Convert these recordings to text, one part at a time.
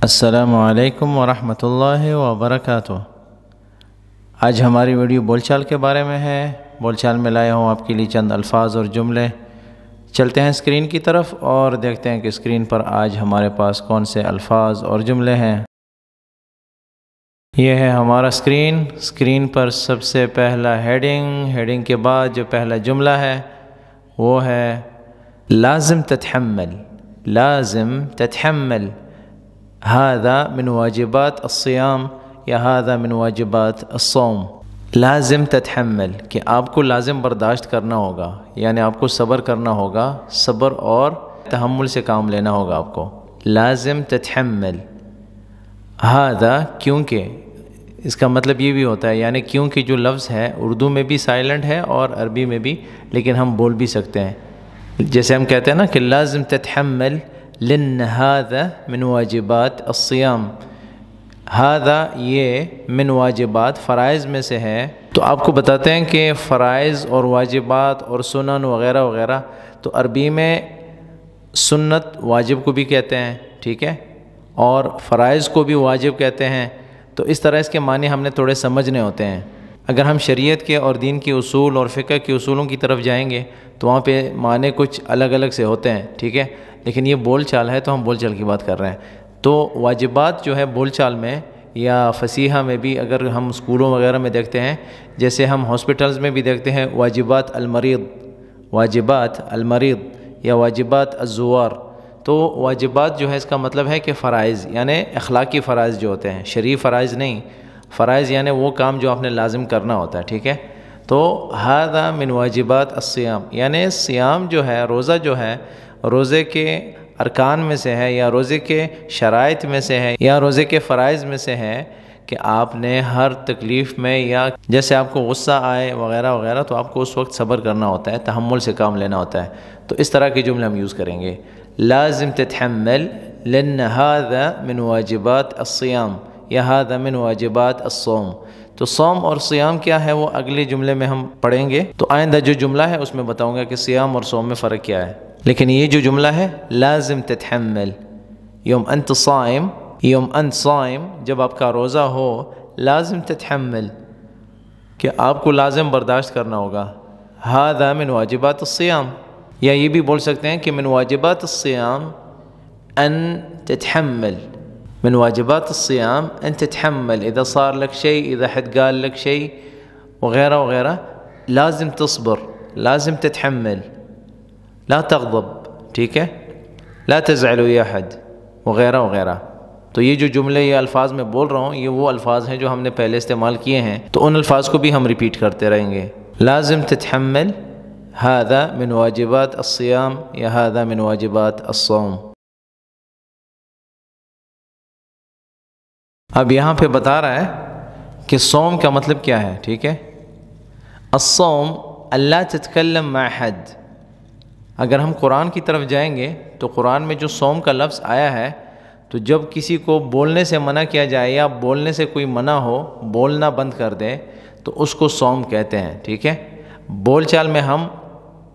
السلام علیکم ورحمۃ اللہ وبرکاتہ۔ آج ہماری ویڈیو بول چال کے بارے میں ہے۔ بول چال میں لایا ہوں آپ کے لیے چند الفاظ اور جملے۔ چلتے ہیں اسکرین کی طرف اور دیکھتے ہیں کہ اسکرین پر آج ہمارے پاس کون سے الفاظ اور جملے ہیں۔ یہ ہے ہمارا اسکرین پر سب سے پہلا ہیڈنگ کے بعد جو پہلا جملہ ہے وہ ہے لازم تتحمل هذا من واجبات الصيام یا هذا من واجبات الصوم۔ لازم تتحمل کہ آپ کو لازم برداشت کرنا ہوگا، یعنی آپ کو صبر کرنا ہوگا، صبر اور تحمل سے کام لینا ہوگا آپ کو۔ لازم تتحمل هذا کیونکہ، اس کا مطلب یہ بھی ہوتا ہے، یعنی کیونکہ جو لفظ ہے اردو میں بھی سائلنٹ ہے اور عربی میں بھی، لیکن ہم بول بھی سکتے ہیں۔ جیسے ہم کہتے ہیں نا کہ لازم تتحمل لن هذا من واجبات الصيام، هذا یہ من واجبات فرائض میں سے ہے۔ تو آپ کو بتاتے ہیں کہ فرائض اور واجبات اور سنن وغیرہ وغیرہ، تو عربی میں سنت واجب کو بھی کہتے ہیں، ٹھیک ہے، اور فرائض کو بھی واجب کہتے ہیں۔ تو اس طرح اس کے معنی ہم نے تھوڑے سمجھنے ہوتے ہیں۔ اگر ہم شریعت کے اور دین کے اصول اور فقہ کے اصولوں کی طرف جائیں گے تو وہاں پہ معنی کچھ الگ الگ سے ہوتے ہیں، ٹھیک ہے، لیکن یہ بول چال ہے تو ہم بول چال کی بات کر رہے ہیں۔ تو واجبات جو ہے بول چال میں یا فصیحہ میں بھی، اگر ہم اسکولوں وغیرہ میں دیکھتے ہیں، جیسے ہم ہاسپٹلز میں بھی دیکھتے ہیں واجبات المریض یا واجبات الزوار۔ تو واجبات جو ہے اس کا مطلب ہے کہ فرائض، یعنی اخلاقی فرائض جو ہوتے ہیں، شرعی فرائض نہیں، فرائض یعنی وہ کام جو آپ نے لازم کرنا ہوتا ہے، ٹھیک ہے۔ تو ھذا من واجبات الصیام، یعنی صیام جو ہے، روزہ جو ہے، روزے کے ارکان میں سے ہے یا روزے کے شرائط میں سے ہے یا روزے کے فرائض میں سے ہے کہ آپ نے ہر تکلیف میں یا جیسے آپ کو غصہ آئے وغیرہ وغیرہ تو آپ کو اس وقت صبر کرنا ہوتا ہے، تحمل سے کام لینا ہوتا ہے۔ تو اس طرح کے جملے ہم یوز کریں گے۔ لازم تتحمل لن هذا من واجبات الصيام یا هذا من واجبات الصوم۔ تو صوم اور صیام کیا ہے وہ اگلے جملے میں ہم پڑھیں گے، تو آئندہ جو جملہ ہے اس میں بتاؤں گا کہ صیام اور صوم میں فرق کیا ہے، لیکن یہ جو جملہ ہے لازم تتحمل، یوم انت صائم، جب آپ کا روزہ ہو، لازم تتحمل کہ آپ کو لازم برداشت کرنا ہوگا، هذا من واجبات الصيام، یا یہ بھی بول سکتے ہیں کہ من واجبات الصيام ان تتحمل، من واجبات الصيام ان تتحمل اذا صار لك شيء، اذا حد قال لك شيء وغیرہ وغیرہ، لازم تصبر، لازم تتحمل، لا تغضب، ٹھیک ہے، لا تزعل يا حد وغیرہ وغیرہ۔ تو یہ جو جملے، یہ الفاظ میں بول رہا ہوں، یہ وہ الفاظ ہیں جو ہم نے پہلے استعمال کیے ہیں، تو ان الفاظ کو بھی ہم ریپیٹ کرتے رہیں گے۔ لازم تتحمل هذا من واجبات الصيام یا هذا من واجبات الصوم۔ اب یہاں پہ بتا رہا ہے کہ صوم کا مطلب کیا ہے، ٹھیک ہے۔ الصوم اللہ تتکلم مع حد۔ اگر ہم قرآن کی طرف جائیں گے تو قرآن میں جو صوم کا لفظ آیا ہے، تو جب کسی کو بولنے سے منع کیا جائے یا بولنے سے کوئی منع ہو، بولنا بند کر دے، تو اس کو صوم کہتے ہیں، ٹھیک ہے۔ بول چال میں ہم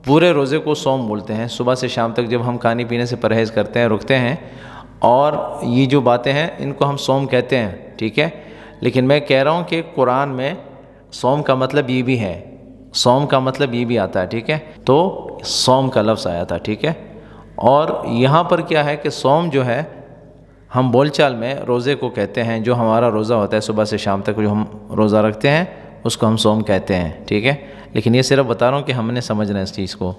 پورے روزے کو صوم بولتے ہیں، صبح سے شام تک جب ہم کھانے پینے سے پرہیز کرتے ہیں، رکتے ہیں، اور یہ جو باتیں ہیں ان کو ہم صوم کہتے ہیں، ٹھیک ہے۔ لیکن میں کہہ رہا ہوں کہ قرآن میں صوم کا مطلب یہ بھی ہے، صوم کا مطلب یہ بھی آتا ہے، ٹھیک ہے۔ تو صوم کا لفظ آیا تھا، ٹھیک ہے۔ اور یہاں پر کیا ہے کہ صوم جو ہے ہم بول چال میں روزے کو کہتے ہیں، جو ہمارا روزہ ہوتا ہے صبح سے شام تک جو ہم روزہ رکھتے ہیں اس کو ہم صوم کہتے ہیں، ٹھیک ہے۔ لیکن یہ صرف بتا رہا ہوں کہ ہم نے سمجھنا ہے اس چیز کو۔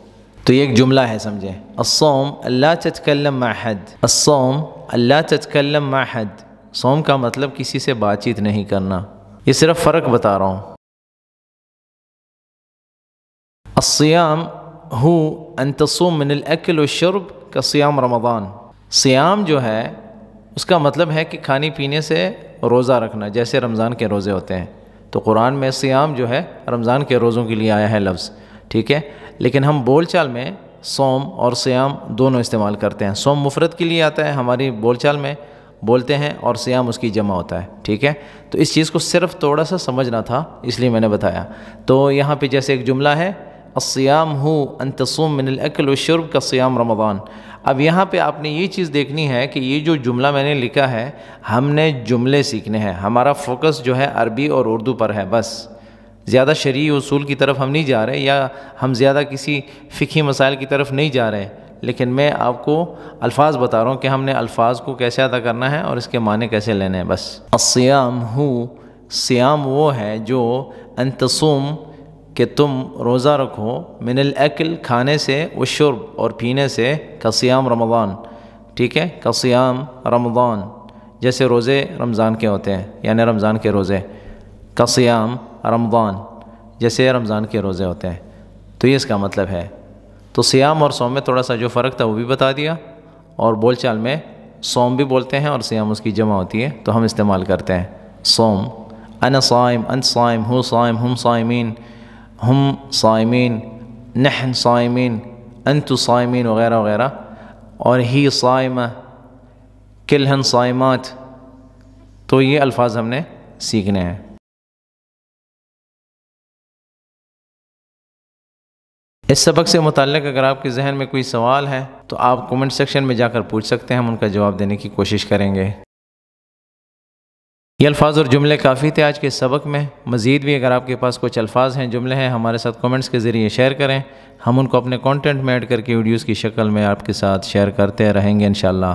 تو یہ ایک جملہ ہے، سمجھیں۔ الصوم لا تتکلم مع حد، الصوم لا تتکلم مع حد، صوم کا مطلب کسی سے بات چیت نہیں کرنا، یہ صرف فرق بتا رہا ہوں۔ الصیام هو ان تصوم من الاکل والشرب كصيام رمضان۔ صیام جو ہے اس کا مطلب ہے کہ کھانے پینے سے روزہ رکھنا، جیسے رمضان کے روزے ہوتے ہیں۔ تو قرآن میں صیام جو ہے رمضان کے روزوں کے لیے آیا ہے لفظ، ٹھیک ہے۔ لیکن ہم بول چال میں صوم اور صیام دونوں استعمال کرتے ہیں۔ صوم مفرد کے لیے آتا ہے ہماری بول چال میں، بولتے ہیں، اور صیام اس کی جمع ہوتا ہے، ٹھیک ہے۔ تو اس چیز کو صرف تھوڑا سا سمجھنا تھا، اس لیے میں نے بتایا۔ تو یہاں پہ جیسے ایک جملہ ہے الصیام ہو ان تصوم من الاکل والشرب کا صیام رمضان۔ اب یہاں پہ آپ نے یہ چیز دیکھنی ہے کہ یہ جو جملہ میں نے لکھا ہے، ہم نے جملے سیکھنے ہیں، ہمارا فوکس جو ہے عربی اور اردو پر ہے، بس زیادہ شرعی اصول کی طرف ہم نہیں جا رہے، یا ہم زیادہ کسی فقہی مسائل کی طرف نہیں جا رہے، لیکن میں آپ کو الفاظ بتا رہا ہوں کہ ہم نے الفاظ کو کیسے ادا کرنا ہے اور اس کے معنی کیسے لینے ہیں بس۔ الصیام ہو، صیام وہ ہے جو ان تصوم کہ تم روزہ رکھو، من الاکل کھانے سے، والشرب اور پینے سے، کا صیام رمضان، ٹھیک ہے، کا صیام رمضان جیسے روزے رمضان کے ہوتے ہیں، یعنی رمضان کے روزے، کا صیام رمضان جیسے رمضان کے روزے ہوتے ہیں، تو یہ اس کا مطلب ہے۔ تو صیام اور صوم میں تھوڑا سا جو فرق تھا وہ بھی بتا دیا، اور بول چال میں صوم بھی بولتے ہیں اور صیام اس کی جمع ہوتی ہے تو ہم استعمال کرتے ہیں صوم۔ انا صائم، انت صائم، ہو صائم، ہم صائمین، ہم صائمین، نحن صائمین، انت صائمین وغیرہ وغیرہ، اور ہی صائمہ، کلہن صائمات، تو یہ الفاظ ہم نے سیکھنے ہیں۔ اس سبق سے متعلق اگر آپ کے ذہن میں کوئی سوال ہے تو آپ کومنٹ سیکشن میں جا کر پوچھ سکتے ہیں، ہم ان کا جواب دینے کی کوشش کریں گے۔ یہ الفاظ اور جملے کافی تھے آج کے سبق میں، مزید بھی اگر آپ کے پاس کچھ الفاظ ہیں، جملے ہیں، ہمارے ساتھ کومنٹس کے ذریعے شیئر کریں، ہم ان کو اپنے کانٹینٹ میں ایڈ کر کے ویڈیوز کی شکل میں آپ کے ساتھ شیئر کرتے رہیں گے انشاءاللہ۔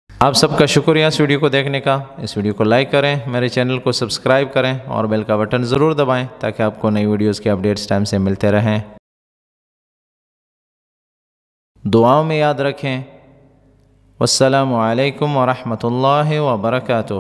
آپ سب کا شکریہ اس ویڈیو کو دیکھنے کا، اس ویڈیو کو لائک کریں، میرے چینل کو سبسکرائب کریں اور بیل کا بٹن ضرور دبائیں تاکہ آپ کو نئی ویڈیوز کے اپڈیٹس ٹائم سے ملتے رہیں۔ دعاؤں میں یاد رکھیں۔ والسلام علیکم ورحمۃ اللہ وبرکاتہ۔